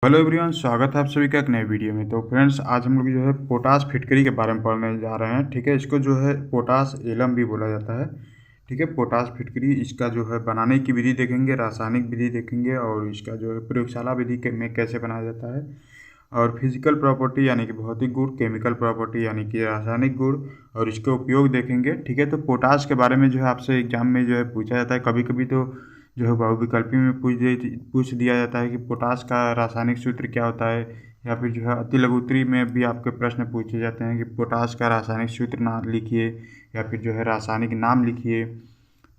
Hello everyone, स्वागत है आप सभी का एक नए वीडियो में। तो फ्रेंड्स, आज हम लोग जो है पोटाश फिटकरी के बारे में पढ़ने जा रहे हैं। ठीक है, इसको जो है पोटाश एलम भी बोला जाता है। ठीक है, पोटाश फिटकरी इसका जो है बनाने की विधि देखेंगे, रासायनिक विधि देखेंगे और इसका जो है प्रयोगशाला विधि में कैसे बनाया जाता है, और फिजिकल प्रॉपर्टी यानी कि भौतिक गुण, केमिकल प्रॉपर्टी यानी कि रासायनिक गुण, और इसके उपयोग देखेंगे। ठीक है, तो पोटाश के बारे में जो है आपसे एग्जाम में जो है पूछा जाता है। कभी कभी तो जो है बहुविकल्पी में पूछ दिया जाता है कि पोटाश का रासायनिक सूत्र क्या होता है, या फिर जो है अति लघुत्तरी में भी आपके प्रश्न पूछे जाते हैं कि पोटाश का रासायनिक सूत्र नाम लिखिए या फिर जो है रासायनिक नाम लिखिए।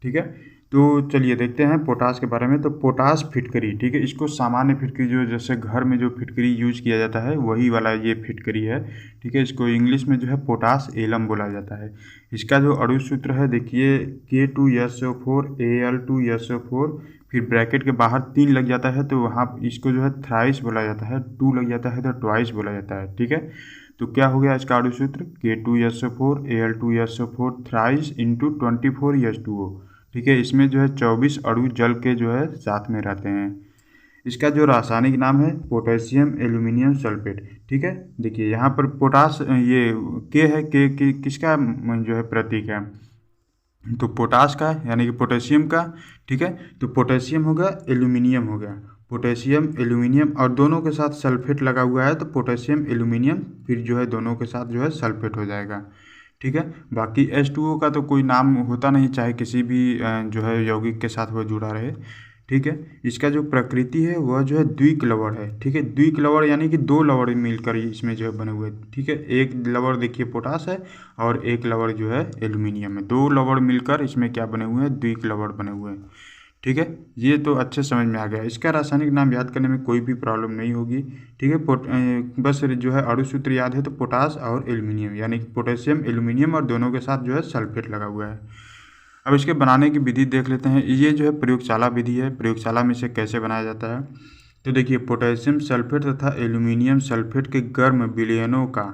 ठीक है, तो चलिए देखते हैं पोटाश के बारे में। तो पोटाश फिटकरी, ठीक है, इसको सामान्य फिटकरी जो जैसे घर में जो फिटकरी यूज किया जाता है वही वाला ये फिटकरी है। ठीक है, इसको इंग्लिश में जो है पोटाश एलम बोला जाता है। इसका जो अणु सूत्र है देखिए, K2SO4 Al2SO4, फिर ब्रैकेट के बाहर 3 लग जाता है तो वहाँ इसको जो है थ्राइस बोला जाता है, 2 लग जाता है तो ट्वाइस बोला जाता है। ठीक है, तो क्या हो गया इसका अणु सूत्र, K2SO4 Al2SO4 thrice into 24H2O। ठीक है, इसमें जो है 24 अणु जल के जो है साथ में रहते हैं। इसका जो रासायनिक नाम है पोटेशियम एल्यूमिनियम सल्फेट। ठीक है, देखिए यहाँ पर पोटास ये के है, के किसका जो है प्रतीक है, तो पोटाश का यानी कि पोटेशियम का। ठीक है, तो पोटेशियम हो गया, एल्यूमिनियम हो गया, पोटेशियम एल्यूमिनियम, और दोनों के साथ सल्फेट लगा हुआ है तो पोटेशियम एल्यूमिनियम, फिर जो है दोनों के साथ जो है सल्फेट हो जाएगा। ठीक है, बाकी H2O का तो कोई नाम होता नहीं, चाहे किसी भी जो है यौगिक के साथ वह जुड़ा रहे। ठीक है, इसका जो प्रकृति है वह जो है द्विक्लवड़ है। ठीक है, द्विक्लवड़ यानी कि 2 लवड़ मिलकर इसमें जो है बने हुए। ठीक है, एक लवड़ देखिए पोटास है और एक लवड़ जो है एल्यूमिनियम है, 2 लवड़ मिलकर इसमें क्या बने हुए हैं, द्विक्लवड़ बने हुए हैं। ठीक है, ये तो अच्छे समझ में आ गया। इसका रासायनिक नाम याद करने में कोई भी प्रॉब्लम नहीं होगी। ठीक है, बस जो है अणु सूत्र याद है तो पोटास और एल्यूमिनियम यानी कि पोटेशियम एल्यूमिनियम, और दोनों के साथ जो है सल्फेट लगा हुआ है। अब इसके बनाने की विधि देख लेते हैं। ये जो है प्रयोगशाला विधि है, प्रयोगशाला में इसे कैसे बनाया जाता है। तो देखिए, पोटेशियम सल्फेट तथा एल्यूमिनियम सल्फेट के गर्म विलयनों का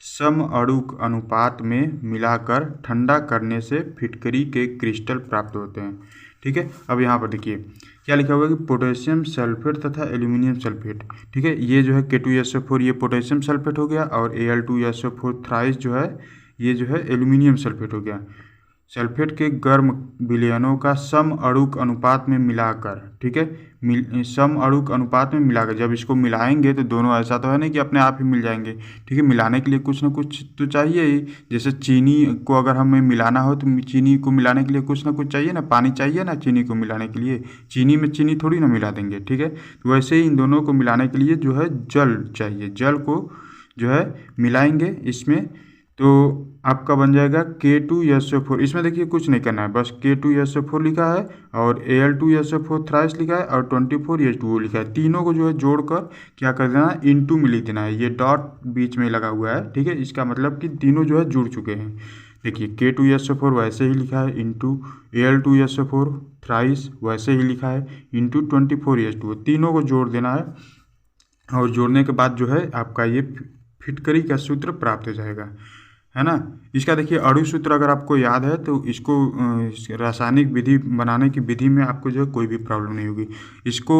समअणुक अनुपात में मिलाकर ठंडा करने से फिटकरी के क्रिस्टल प्राप्त होते हैं। ठीक है, अब यहाँ पर देखिए क्या लिखा हुआ है कि पोटेशियम सल्फेट तथा एल्यूमिनियम सल्फेट। ठीक है, ये जो है K2SO4 ये पोटेशियम सल्फेट हो गया, और Al2SO4 थ्राइस जो है ये जो है एल्यूमिनियम सल्फेट हो गया। सल्फेट के गर्म विलयनों का समअणुक अनुपात में मिलाकर, ठीक है, समअणुक अनुपात में मिलाकर जब इसको मिलाएंगे तो दोनों, ऐसा तो है नहीं कि अपने आप ही मिल जाएंगे। ठीक है, मिलाने के लिए कुछ ना कुछ तो चाहिए ही। जैसे चीनी को अगर हमें मिलाना हो तो चीनी को मिलाने के लिए कुछ ना कुछ चाहिए ना, पानी चाहिए ना चीनी को मिलाने के लिए। चीनी में चीनी थोड़ी ना मिला देंगे। ठीक है, तो वैसे ही इन दोनों को मिलाने के लिए जो है जल चाहिए, जल को जो है मिलाएंगे इसमें, तो आपका बन जाएगा K2SO4। इसमें देखिए कुछ नहीं करना है, बस K2SO4 लिखा है और Al2SO4 थ्राइस लिखा है और 24H2O लिखा है। तीनों को जो है जोड़कर क्या कर देना है, इंटू में लिख देना है। ये डॉट बीच में लगा हुआ है। ठीक है, इसका मतलब कि तीनों जो है जुड़ चुके हैं। देखिए K2SO4 वैसे ही लिखा है, इंटू Al2SO4 थ्राइस वैसे ही लिखा है, इंटू 24H2O, तीनों को जोड़ देना है। और जोड़ने के बाद जो है आपका ये फिटकरी का सूत्र प्राप्त हो जाएगा, है ना। इसका देखिए अणु सूत्र अगर आपको याद है तो इसको रासायनिक विधि बनाने की विधि में आपको जो है कोई भी प्रॉब्लम नहीं होगी। इसको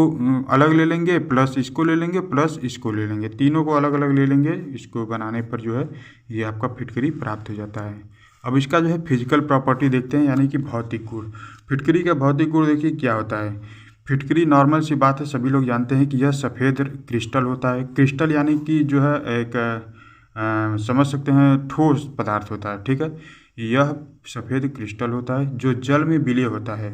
अलग ले लेंगे, प्लस इसको ले लेंगे, प्लस इसको ले लेंगे, तीनों को अलग अलग ले लेंगे, इसको बनाने पर जो है ये आपका फिटकरी प्राप्त हो जाता है। अब इसका जो है फिजिकल प्रॉपर्टी देखते हैं, यानी कि भौतिक गुण। फिटकरी का भौतिक गुण देखिए क्या होता है। फिटकरी नॉर्मल सी बात है, सभी लोग जानते हैं कि यह सफ़ेद क्रिस्टल होता है। क्रिस्टल यानी कि जो है एक समझ सकते हैं ठोस पदार्थ होता है। ठीक है, यह सफ़ेद क्रिस्टल होता है जो जल में विलय होता है।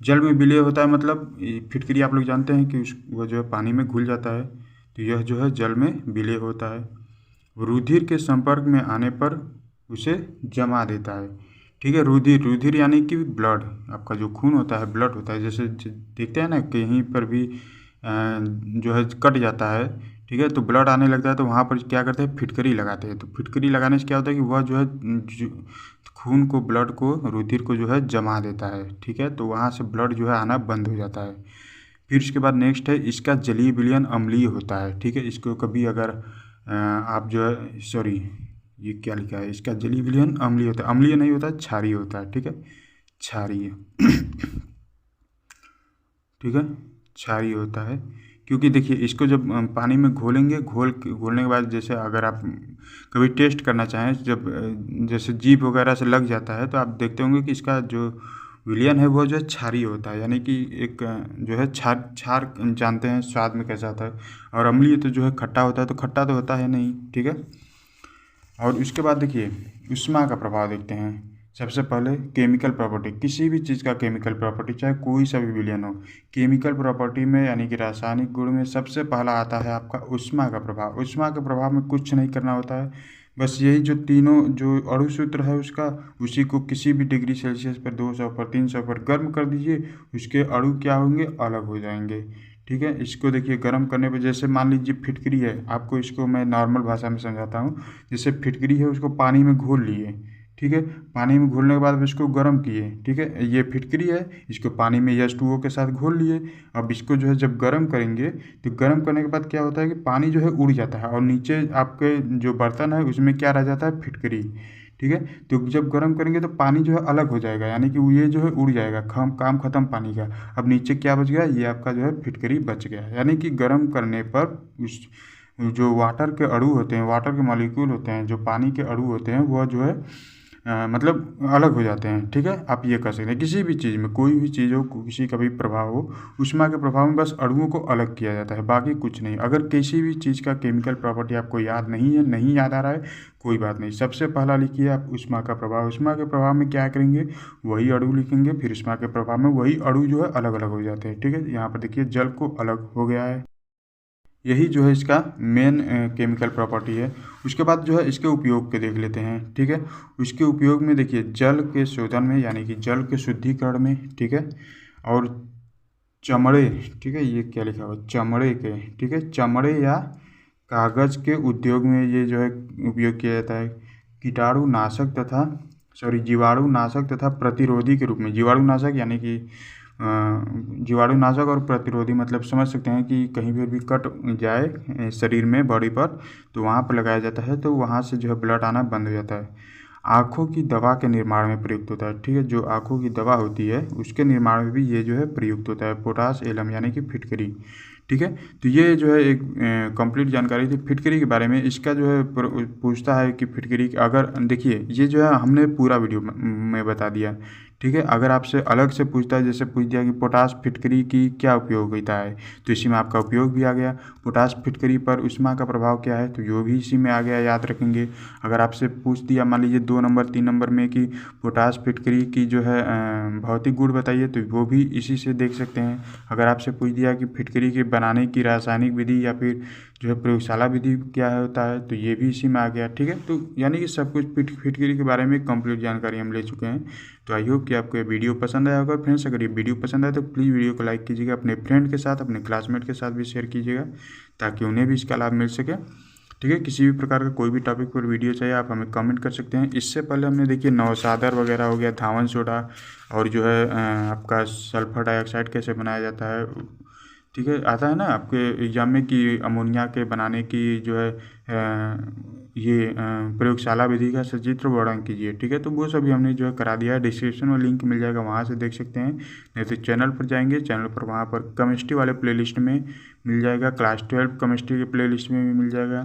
जल में विलय होता है मतलब फिटकरी आप लोग जानते हैं कि वो जो है पानी में घुल जाता है, तो यह जो है जल में विलय होता है। रुधिर के संपर्क में आने पर उसे जमा देता है। ठीक है, रुधिर, रुधिर यानी कि ब्लड, आपका जो खून होता है ब्लड होता है। जैसे देखते हैं ना कहीं पर भी जो है कट जाता है, ठीक है, तो ब्लड आने लगता है, तो वहाँ पर क्या करते हैं, फिटकरी लगाते हैं। तो फिटकरी लगाने से क्या होता है कि वह जो है खून को, ब्लड को, रुधिर को जो है जमा देता है। ठीक है, तो वहाँ से ब्लड जो है आना बंद हो जाता है। फिर इसके बाद नेक्स्ट है, इसका जलीय विलयन अम्लीय होता है। ठीक है, इसको कभी अगर आप जो है, सॉरी ये क्या लिखा है, इसका जलीय विलयन अम्लीय होता है, अम्लीय नहीं होता है, क्षारीय होता है। ठीक है, क्षारीय ठीक है, क्षारीय होता है। क्योंकि देखिए इसको जब पानी में घोलेंगे, घोलने के बाद जैसे अगर आप कभी टेस्ट करना चाहें, जब जैसे जीभ वगैरह से लग जाता है तो आप देखते होंगे कि इसका जो विलयन है वो जो है क्षारीय होता है, यानी कि एक जो है क्षार क्षार जानते हैं स्वाद में कैसा आता है, और अम्लीय तो जो है खट्टा होता है, तो खट्टा तो होता है नहीं, ठीक है। और उसके बाद देखिए ऊष्मा का प्रभाव देखते हैं। सबसे पहले केमिकल प्रॉपर्टी, किसी भी चीज़ का केमिकल प्रॉपर्टी चाहे कोई सा भी विलयन हो, केमिकल प्रॉपर्टी में यानी कि रासायनिक गुण में सबसे पहला आता है आपका ऊष्मा का प्रभाव। ऊष्मा के प्रभाव में कुछ नहीं करना होता है, बस यही जो तीनों जो अणु सूत्र है उसका, उसी को किसी भी डिग्री सेल्सियस पर 200 पर 300 पर गर्म कर दीजिए, उसके अणु क्या होंगे, अलग हो जाएंगे, ठीक है। इसको देखिए गर्म करने पे, जैसे मान लीजिए फिटकरी है, आपको इसको मैं नॉर्मल भाषा में समझाता हूँ। जैसे फिटकरी है उसको पानी में घोल लिए, ठीक है, पानी में घोलने के बाद इसको गर्म किए, ठीक है, ये फिटकरी है, इसको पानी में H2O के साथ घोल लिए। अब इसको जो है जब गर्म करेंगे तो गर्म करने के बाद क्या होता है कि पानी जो है उड़ जाता है और नीचे आपके जो बर्तन है उसमें क्या रह जाता है, फिटकरी, ठीक है। तो जब गर्म करेंगे तो पानी जो है अलग हो जाएगा, यानी कि ये जो है उड़ जाएगा, काम खत्म पानी का। अब नीचे क्या बच गया, ये आपका जो है फिटकरी बच गया। यानी कि गर्म करने पर उस जो वाटर के अणु होते हैं, वाटर के मॉलिक्यूल होते हैं, जो पानी के अणु होते हैं, वह जो है मतलब अलग हो जाते हैं, ठीक है। आप ये कर सकते हैं किसी भी चीज़ में, कोई भी चीज़ हो, किसी का भी प्रभाव हो, ऊष्मा के प्रभाव में बस अणुओं को अलग किया जाता है, बाकी कुछ नहीं। अगर किसी भी चीज़ का केमिकल प्रॉपर्टी आपको याद नहीं है, नहीं याद आ रहा है, कोई बात नहीं, सबसे पहला लिखिए आप ऊष्मा का प्रभाव। ऊष्मा के प्रभाव में क्या करेंगे, वही अणु लिखेंगे, फिर ऊष्मा के प्रभाव में वही अणु जो है अलग अलग हो जाते हैं, ठीक है। यहाँ पर देखिए जल को अलग हो गया है, यही जो है इसका मेन केमिकल प्रॉपर्टी है। उसके बाद जो है इसके उपयोग के देख लेते हैं, ठीक है। उसके उपयोग में देखिए जल के शोधन में, यानी कि जल के शुद्धिकरण में, ठीक है, और चमड़े, ठीक है, ये क्या लिखा हुआ, चमड़े के, ठीक है, चमड़े या कागज़ के उद्योग में ये जो है उपयोग किया जाता है। कीटाणुनाशक तथा जीवाणुनाशक तथा प्रतिरोधी के रूप में। जीवाणुनाशक यानी कि जीवाणुनाशक और प्रतिरोधी मतलब समझ सकते हैं कि कहीं पर भी कट जाए शरीर में, बॉडी पर, तो वहाँ पर लगाया जाता है, तो वहाँ से जो है ब्लड आना बंद हो जाता है। आँखों की दवा के निर्माण में प्रयुक्त होता है, ठीक है, जो आँखों की दवा होती है उसके निर्माण में भी ये जो है प्रयुक्त होता है, पोटास एलम यानी कि फिटकरी, ठीक है। तो ये जो है एक कंप्लीट जानकारी थी फिटकरी के बारे में। इसका जो है पूछता है कि फिटकरी अगर, देखिए ये जो है हमने पूरा वीडियो में बता दिया, ठीक है। अगर आपसे अलग से पूछता है, जैसे पूछ दिया कि पोटास फिटकरी की क्या उपयोगिता है, तो इसी में आपका उपयोग भी आ गया। पोटास फिटकरी पर ऊष्मा का प्रभाव क्या है, तो यो भी इसी में आ गया, याद रखेंगे। अगर आपसे पूछ दिया मान लीजिए 2 नंबर 3 नंबर में कि पोटास फिटकरी की जो है भौतिक गुण बताइए, तो वो भी इसी से देख सकते हैं। अगर आपसे पूछ दिया कि फिटकरी के बनाने की रासायनिक विधि या फिर जो है प्रयोगशाला विधि क्या होता है, तो ये भी इसी में आ गया, ठीक है। तो यानी कि सब कुछ फिटकरी के बारे में कंप्लीट जानकारी हम ले चुके हैं। तो आई होप कि आपको ये वीडियो पसंद आया होगा। फ्रेंड्स अगर ये वीडियो पसंद आए तो प्लीज़ वीडियो को लाइक कीजिएगा, अपने फ्रेंड के साथ, अपने क्लासमेट के साथ भी शेयर कीजिएगा, ताकि उन्हें भी इसका लाभ मिल सके, ठीक है। किसी भी प्रकार का कोई भी टॉपिक पर वीडियो चाहिए आप हमें कमेंट कर सकते हैं। इससे पहले हमने देखिए नौसादर वगैरह हो गया, धावन सोडा, और जो है आपका सल्फर डाइऑक्साइड कैसे बनाया जाता है, ठीक है, आता है ना आपके एग्जाम में कि अमोनिया के बनाने की जो है ये प्रयोगशाला विधि का सचित्र वर्णन कीजिए, ठीक है। तो वो सभी हमने जो है करा दिया है, डिस्क्रिप्शन में लिंक मिल जाएगा, वहाँ से देख सकते हैं। नहीं तो चैनल पर जाएंगे, चैनल पर वहाँ पर केमिस्ट्री वाले प्लेलिस्ट में मिल जाएगा, क्लास 12 केमिस्ट्री के प्लेलिस्ट में भी मिल जाएगा,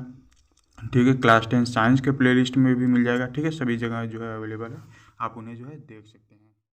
ठीक है, क्लास 10 साइंस के प्लेलिस्ट में भी मिल जाएगा, ठीक है। सभी जगह जो है अवेलेबल है, आप उन्हें जो है देख सकते हैं।